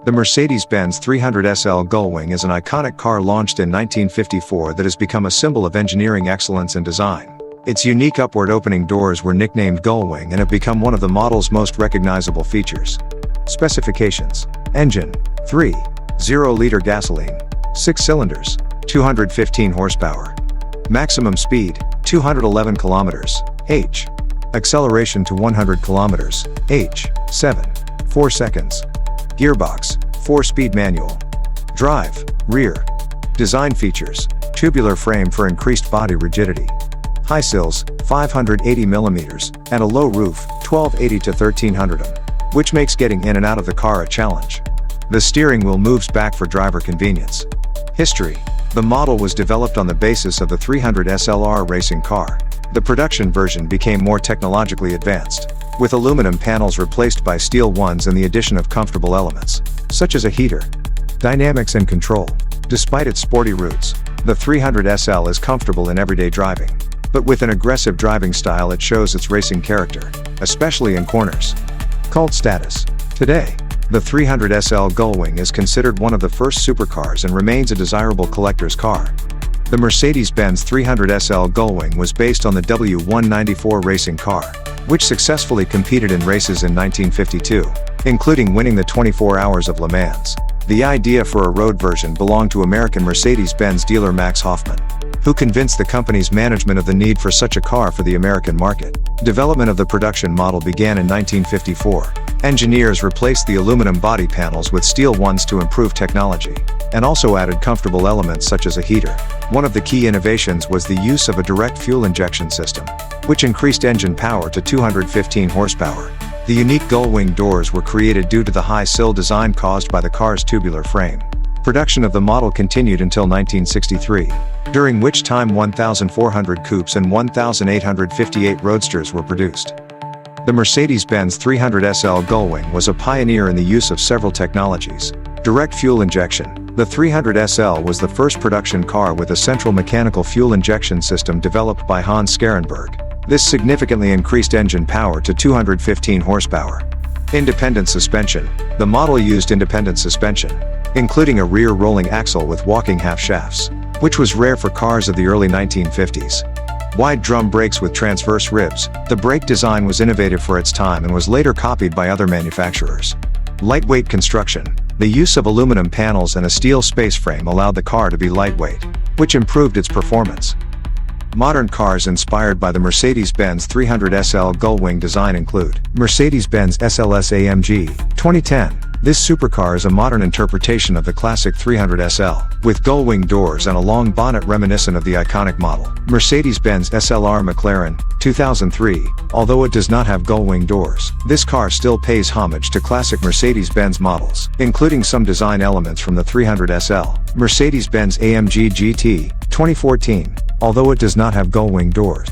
The Mercedes-Benz 300 SL Gullwing is an iconic car launched in 1954 that has become a symbol of engineering excellence and design. Its unique upward opening doors were nicknamed Gullwing and have become one of the model's most recognizable features. Specifications: engine, 3.0-liter gasoline, 6 cylinders, 215 horsepower. Maximum speed, 211 kilometers, h. Acceleration to 100 kilometers, h. 7.4 seconds. Gearbox, 4-speed manual. Drive, rear. Design features: tubular frame for increased body rigidity. High sills, 580 millimeters, and a low roof, 1280 to 1300 mm, which makes getting in and out of the car a challenge. The steering wheel moves back for driver convenience. History: the model was developed on the basis of the 300 SLR racing car. The production version became more technologically advanced, with aluminum panels replaced by steel ones and the addition of comfortable elements, such as a heater. Dynamics and control: despite its sporty roots, the 300 SL is comfortable in everyday driving. But with an aggressive driving style, it shows its racing character, especially in corners. Cult status: today, the 300 SL Gullwing is considered one of the first supercars and remains a desirable collector's car. The Mercedes-Benz 300 SL Gullwing was based on the W194 racing car, which successfully competed in races in 1952, including winning the 24 Hours of Le Mans. The idea for a road version belonged to American Mercedes-Benz dealer Max Hoffman, who convinced the company's management of the need for such a car for the American market. Development of the production model began in 1954. Engineers replaced the aluminum body panels with steel ones to improve technology, and also added comfortable elements such as a heater. One of the key innovations was the use of a direct fuel injection system, which increased engine power to 215 horsepower. The unique Gullwing doors were created due to the high sill design caused by the car's tubular frame. Production of the model continued until 1963, during which time 1,400 coupes and 1,858 roadsters were produced. The Mercedes-Benz 300 SL Gullwing was a pioneer in the use of several technologies. Direct fuel injection: the 300 SL was the first production car with a central mechanical fuel injection system developed by Hans Scarenberg. This significantly increased engine power to 215 horsepower. Independent suspension: the model used independent suspension, including a rear rolling axle with walking half shafts, which was rare for cars of the early 1950s. Wide drum brakes with transverse ribs: the brake design was innovative for its time and was later copied by other manufacturers. Lightweight construction: the use of aluminum panels and a steel space frame allowed the car to be lightweight, which improved its performance. Modern cars inspired by the Mercedes-Benz 300 SL Gullwing design include Mercedes-Benz SLS AMG 2010. This supercar is a modern interpretation of the classic 300 SL, with Gullwing doors and a long bonnet reminiscent of the iconic model. Mercedes-Benz SLR McLaren 2003. Although it does not have Gullwing doors, this car still pays homage to classic Mercedes-Benz models, including some design elements from the 300 SL. Mercedes-Benz AMG GT 2014. Although it does not have Gullwing doors,